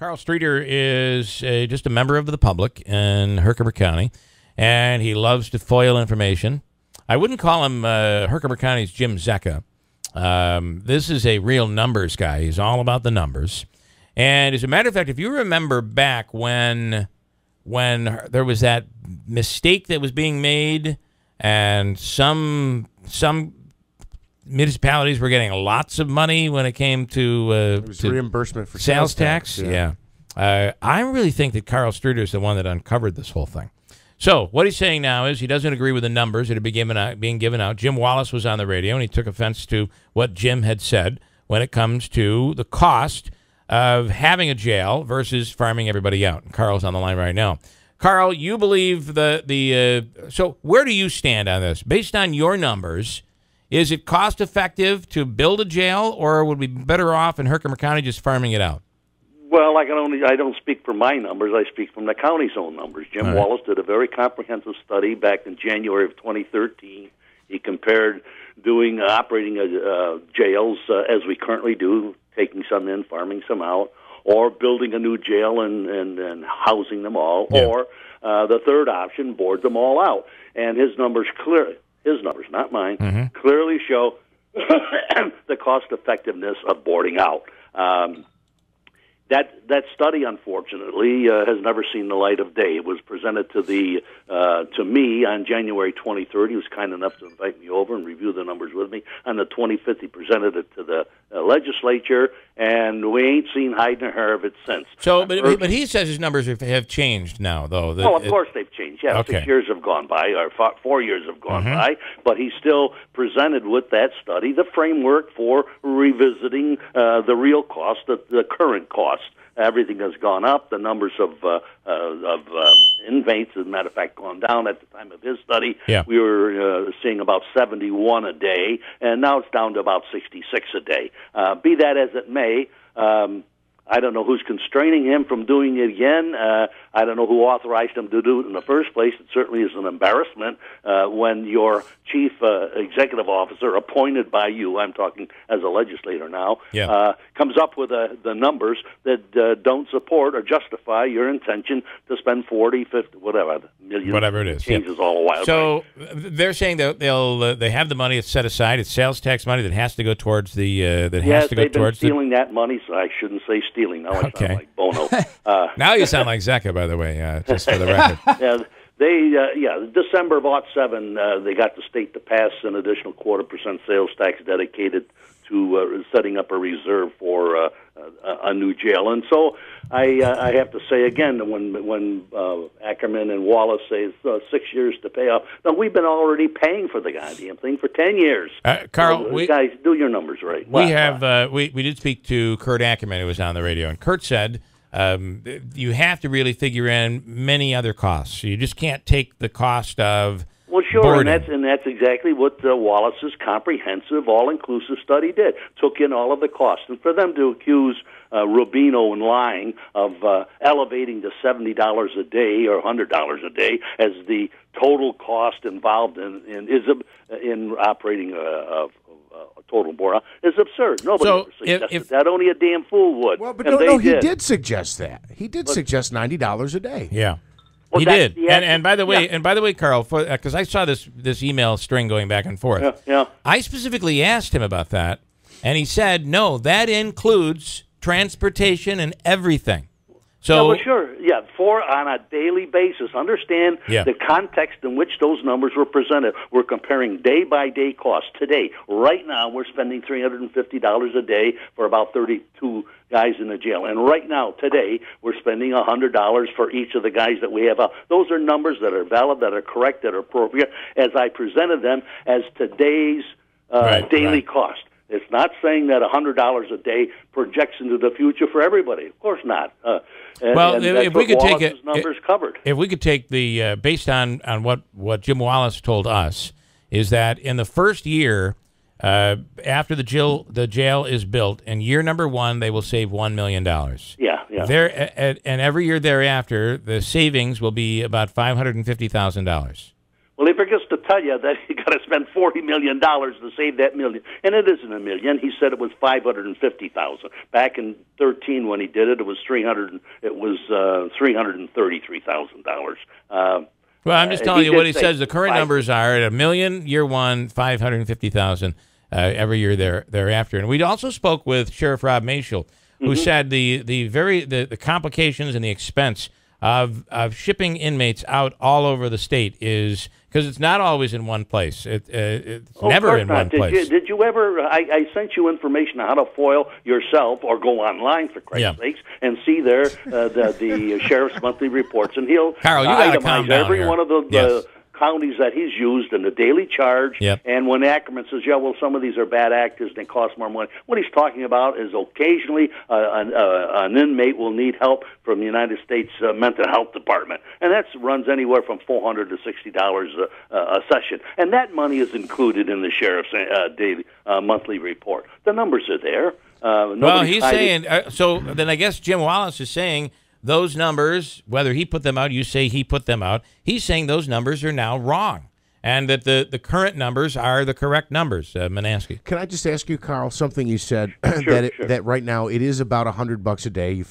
Carl Streeter is just a member of the public in Herkimer County, and he loves to foil information. I wouldn't call him Herkimer County's Jim Zecca. This is a real numbers guy. He's all about the numbers. And as a matter of fact, if you remember back when there was that mistake that was being made and some municipalities were getting lots of money when it came to, reimbursement for sales tax. Yeah. I really think that Carl Streeter is the one that uncovered this whole thing. So what he's saying now is he doesn't agree with the numbers that are being given out. Jim Wallace was on the radio, and he took offense to what Jim had said when it comes to the cost of having a jail versus farming everybody out. And Carl's on the line right now. Carl, you believe so where do you stand on this? Based on your numbers, is it cost effective to build a jail, or would we be better off in Herkimer County just farming it out? Well, I don't speak from my numbers. I speak from the county's own numbers. Jim Wallace did a very comprehensive study back in January of 2013. He compared operating jails as we currently do, taking some in, farming some out, or building a new jail and housing them all, or the third option, board them all out. And his numbers, not mine, clearly show the cost effectiveness of boarding out. That study, unfortunately, has never seen the light of day. It was presented to me on January 23rd. He was kind enough to invite me over and review the numbers with me. On the 25th, he presented it to the legislature, and we ain't seen hide nor hair of it since. So, but he says his numbers have changed now, though. Of course they've changed. Yeah, okay. 6 years have gone by, or 4 years have gone by, but he still presented with that study the framework for revisiting the real cost, the current cost. Everything has gone up. The numbers of inmates, as a matter of fact, gone down. At the time of his study, we were seeing about 71 a day, and now it's down to about 66 a day. Be that as it may, I don't know who's constraining him from doing it again. I don't know who authorized him to do it in the first place. It certainly is an embarrassment when your chief executive officer, appointed by you, I'm talking as a legislator now, comes up with the numbers that don't support or justify your intention to spend 40, 50, whatever it is. Changes all a while. So they're saying that they have the money. It's set aside. It's sales tax money that has to go towards the they've been stealing that money. So I shouldn't say stealing. Now I sound like Bono. Now you sound like Zecca, by the way, just for the record. December of '07, they got the state to pass an additional 0.25% sales tax dedicated to setting up a reserve for a new jail. And so I have to say again, when Ackerman and Wallace say it's 6 years to pay off, no, we've been already paying for the goddamn thing for 10 years. Carl, so, guys, do your numbers right. We did speak to Kurt Ackerman, who was on the radio, and Kurt said you have to really figure in many other costs. You just can't take the cost of boarding. and that's exactly what Wallace's comprehensive, all-inclusive study did. Took in all of the costs. And for them to accuse Rubino in lying of elevating to $70 a day or $100 a day as the total cost involved in operating a total board is absurd. Nobody ever suggested that. Only a damn fool would. Well, but he did suggest that. He did suggest $90 a day. Yeah. Well, he did, and by the way, Carl, because I saw this email string going back and forth. I specifically asked him about that, and he said, "No, that includes transportation and everything." So, sure, on a daily basis. Understand the context in which those numbers were presented. We're comparing day-by-day costs. Today, right now, we're spending $350 a day for about 32 guys in the jail. And right now, today, we're spending $100 for each of the guys that we have out. Those are numbers that are valid, that are correct, that are appropriate, as I presented them as today's daily cost. It's not saying that $100 a day projects into the future for everybody. Of course not. If we could take it, numbers covered. If we could take the based on what Jim Wallace told us, is that in the first year after the jail is built, in year number 1, they will save $1 million. Yeah. And every year thereafter, the savings will be about $550,000. Well, he forgets to tell you that he got to spend $40 million to save that million, and it isn't $1 million. He said it was $550,000. Back in 2013, when he did it, it was $333,000. Well, I'm just telling you what he says. The current numbers are at $1 million year one, $550,000 every year thereafter. And we also spoke with Sheriff Rob Maciel, who said the complications and the expense of shipping inmates out all over the state is because it's not always in one place. It's never in one place. Did you ever? I sent you information on how to foil yourself, or go online for Christ's sakes, and see there the sheriff's monthly reports, and he'll Carl, you got to calm down every here. one of the counties that he's used in the daily charge. Yep. And when Ackerman says, yeah, well, some of these are bad actors and they cost more money, what he's talking about is occasionally an inmate will need help from the United States Mental Health Department. And that runs anywhere from $400 to $60 a session. And that money is included in the sheriff's daily monthly report. The numbers are there. Well, he's saying, so then I guess Jim Wallace is saying, those numbers, whether he put them out, you say he put them out, he's saying those numbers are now wrong, and that the current numbers are the correct numbers. Manansky. Can I just ask you, Carl, something you said, Sure. that right now it is about $100 a day.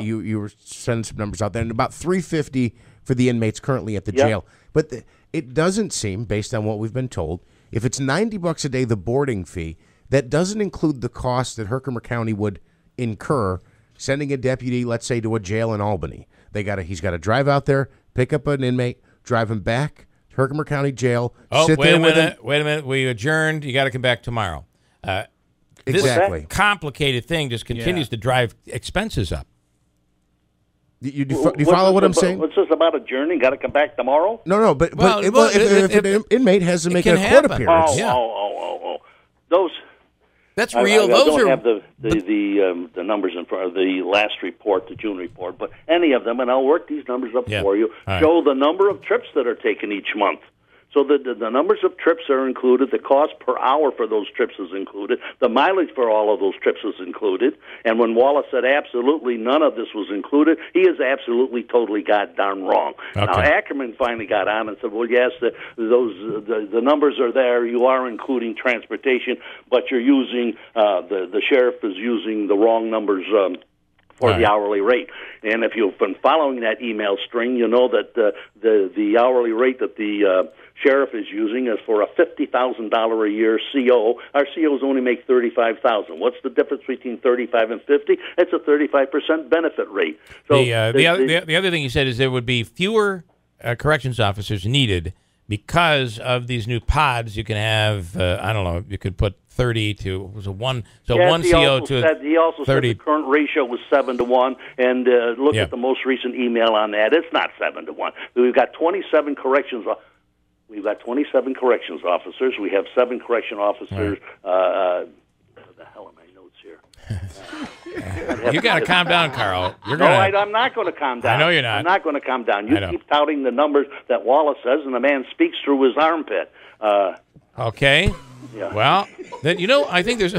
You were sending some numbers out there, and about $350 for the inmates currently at the jail. But it doesn't seem, based on what we've been told, if it's $90 a day, the boarding fee, that doesn't include the cost that Herkimer County would incur sending a deputy, let's say, to a jail in Albany. He's got to drive out there, pick up an inmate, drive him back to Herkimer County Jail. Oh, wait a minute. We adjourned. You got to come back tomorrow. Exactly. This complicated thing just continues to drive expenses up. Do you follow what I'm saying? What's this about adjourning? Got to come back tomorrow? No. But if an inmate has to make a court appearance. Those. That's real. I don't have the numbers in front of the last report, the June report, but any of them, and I'll work these numbers up for you, show the number of trips that are taken each month. So the numbers of trips are included. The cost per hour for those trips is included. The mileage for all of those trips is included. And when Wallace said absolutely none of this was included, he is absolutely totally goddamn wrong. Okay. Now, Ackerman finally got on and said, well, yes, the numbers are there. You are including transportation, but you're using, the sheriff is using the wrong numbers for the hourly rate. And if you've been following that email string, you know that the hourly rate that the sheriff is using is for a $50,000 a year CO. Our COs only make $35,000. What's the difference between 35 and 50? It's a 35% benefit rate. So the other thing he said is there would be fewer corrections officers needed because of these new pods. You can have you could put 30 to one CO to he also 30. said the current ratio was 7 to 1, and look at the most recent email on that. It's not 7 to 1. We've got 27 corrections. We've got 27 corrections officers. We have 7 correction officers. What the hell are my notes here? You got to calm down, Carl. I'm not going to calm down. I know you're not. I'm not going to calm down. You keep touting the numbers that Wallace says, and the man speaks through his armpit. Okay. Yeah. Well, then I think there's.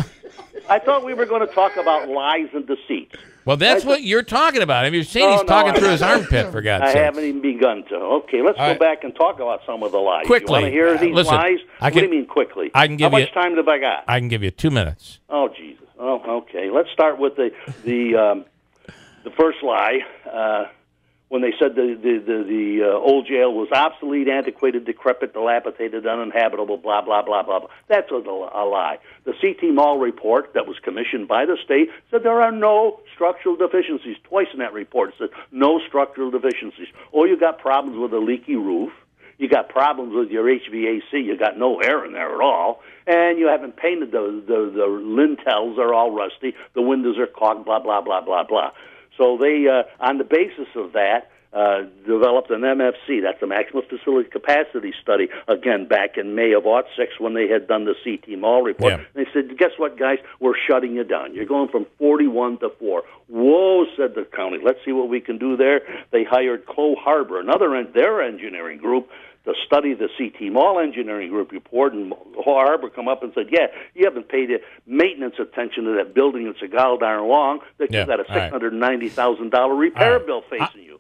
I thought we were going to talk about lies and deceit. Well, that's what you're talking about. I mean, you're saying he's talking through his armpit, for God's sake. I haven't even begun to. Okay, let's go back and talk about some of the lies. Quickly. You want to hear these lies? What do you mean quickly? I can give How much time have I got? I can give you 2 minutes. Oh, Jesus. Oh, okay. Let's start with the first lie. When they said the old jail was obsolete, antiquated, decrepit, dilapidated, uninhabitable, blah, blah, blah, blah, blah. That's a lie. The CT Mall report that was commissioned by the state said there are no structural deficiencies. Twice in that report it said no structural deficiencies. Oh, you got problems with a leaky roof. You got problems with your HVAC. You got no air in there at all. And you haven't painted the lintels are all rusty. The windows are clogged, blah, blah, blah, blah, blah. So they, on the basis of that, developed an MFC. That's a maximum facility capacity study, again, back in May of '06 when they had done the CT Mall report. Yeah. And they said, guess what, guys? We're shutting you down. You're going from 41 to 4. Whoa, said the county. Let's see what we can do there. They hired Clow Harbor, their engineering group, to study the CT Mall engineering group report, and Harbor come up and said, yeah, you haven't paid maintenance attention to that building. It's a gall darn long that you've got a $690,000 repair bill facing you.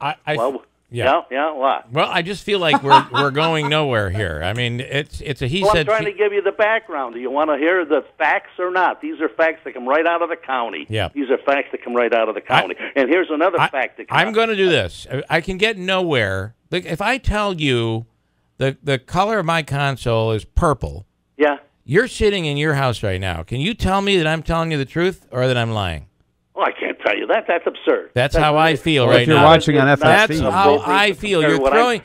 Yeah. What? Well, I just feel like we're going nowhere here. I mean, it's a he said. I'm trying to give you the background. Do you want to hear the facts or not? These are facts that come right out of the county. Yeah. These are facts that come right out of the county. And here's another fact that I'm going to do this. I can get nowhere. Like, if I tell you the color of my console is purple. Yeah. You're sitting in your house right now. Can you tell me that I'm telling you the truth or that I'm lying? Well, I can't tell you that. That's absurd. That's how I feel right if you're now. watching on FSD. That's how I feel. You're throwing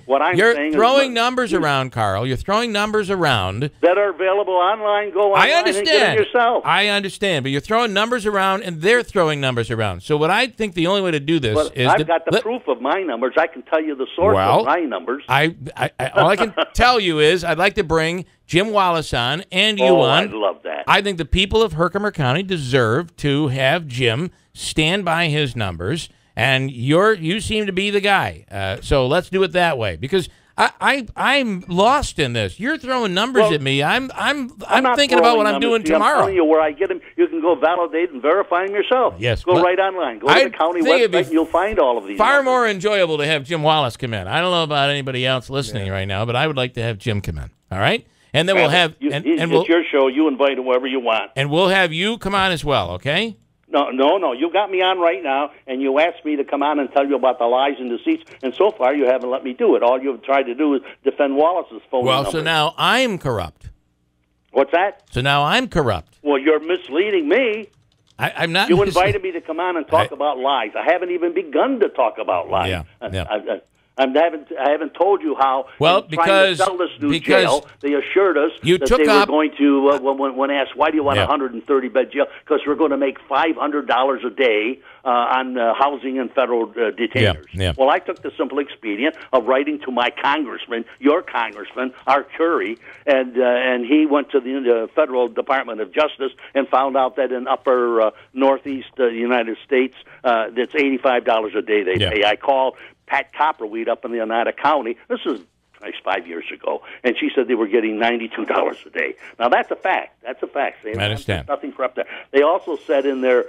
throwing numbers around, Carl. You're throwing numbers around that are available online. Go online and get them yourself. I understand, but you're throwing numbers around, and they're throwing numbers around. So what I think the only way to do this is I've got the proof of my numbers. I can tell you the source of my numbers. All I can tell you is I'd like to bring Jim Wallace on and you on. I'd love that. I think the people of Herkimer County deserve to have Jim stand by his numbers, and you seem to be the guy. So let's do it that way, because I'm lost in this. You're throwing numbers at me. I'm thinking about what I'm doing tomorrow. I'm telling you where I get them. You can go validate and verify them yourself. Yes, go right online. Go to the county website, and you'll find all of these. Far more enjoyable to have Jim Wallace come in. I don't know about anybody else listening right now, but I would like to have Jim come in. All right. And then we'll have it's your show. You invite whoever you want, and we'll have you come on as well. Okay? No. You got me on right now, and you asked me to come on and tell you about the lies and deceits, and so far you haven't let me do it. All you've tried to do is defend Wallace's phone number. Well, so now I'm corrupt. What's that? So now I'm corrupt. Well, you're misleading me. I'm not. You invited me to come on and talk about lies. I haven't even begun to talk about lies. Yeah. I haven't told you how. Because trying to sell this new jail, they assured us that they were going to. When asked why do you want a 130-bed jail, because we're going to make $500 a day on housing and federal detainers. Yeah. Well, I took the simple expedient of writing to my congressman, your congressman, Art Curry, and he went to the Federal Department of Justice and found out that in upper northeast United States, that's $85 a day they pay. I called Pat Copperweed up in the Oneida County. This is 5 years ago, and she said they were getting $92 a day. Now, that's a fact. That's a fact. I understand. Nothing for up there. They also said in their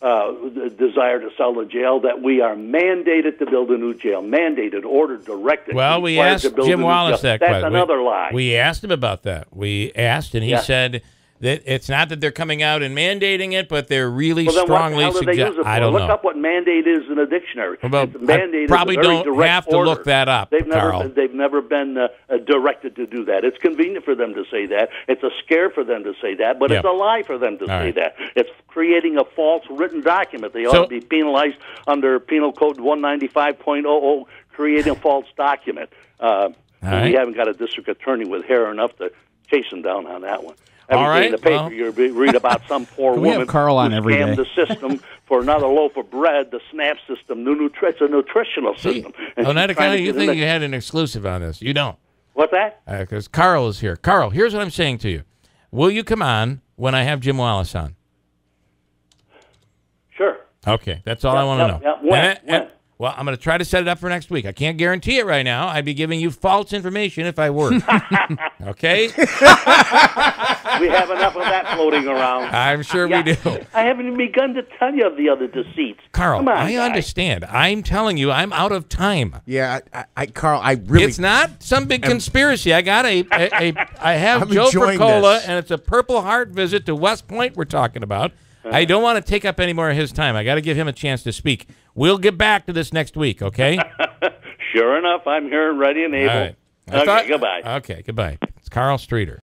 desire to sell the jail that we are mandated to build a new jail. Mandated, ordered, directed. Well, we asked Jim Wallace that question. That's another lie. We asked him about that. We asked, and he said that it's not that they're coming out and mandating it, but they're really strongly suggesting. I don't know. Look up what mandate is in a dictionary. Well, I probably don't have to look that up, Carl. They've never been directed to do that. It's convenient for them to say that. It's a scare for them to say that, but it's a lie for them to say that. It's creating a false written document. They ought to be penalized under Penal Code 195.00, creating a false document. We haven't got a district attorney with hair enough to chase them down on that one. Every day in the paper, you read about some poor woman who scammed the system for another loaf of bread, the SNAP system, it's a nutritional system. Oneida County, you think you had an exclusive on this. You don't. What's that? Because Carl is here. Carl, here's what I'm saying to you. Will you come on when I have Jim Wallace on? Sure. Okay, that's all I want to know. Yeah. When? Well, I'm going to try to set it up for next week. I can't guarantee it right now. I'd be giving you false information if I were. Okay? We have enough of that floating around. I'm sure we do. I haven't even begun to tell you of the other deceits. Carl, Come on, I understand. I'm telling you, I'm out of time. Yeah, Carl, I really... It's not some big conspiracy. I got I have Joe Percola, and it's a Purple Heart visit to West Point we're talking about. I don't want to take up any more of his time. I got to give him a chance to speak. We'll get back to this next week, okay? Sure enough, I'm here and ready and able. All right. Goodbye. Okay, goodbye. It's Carl Streeter.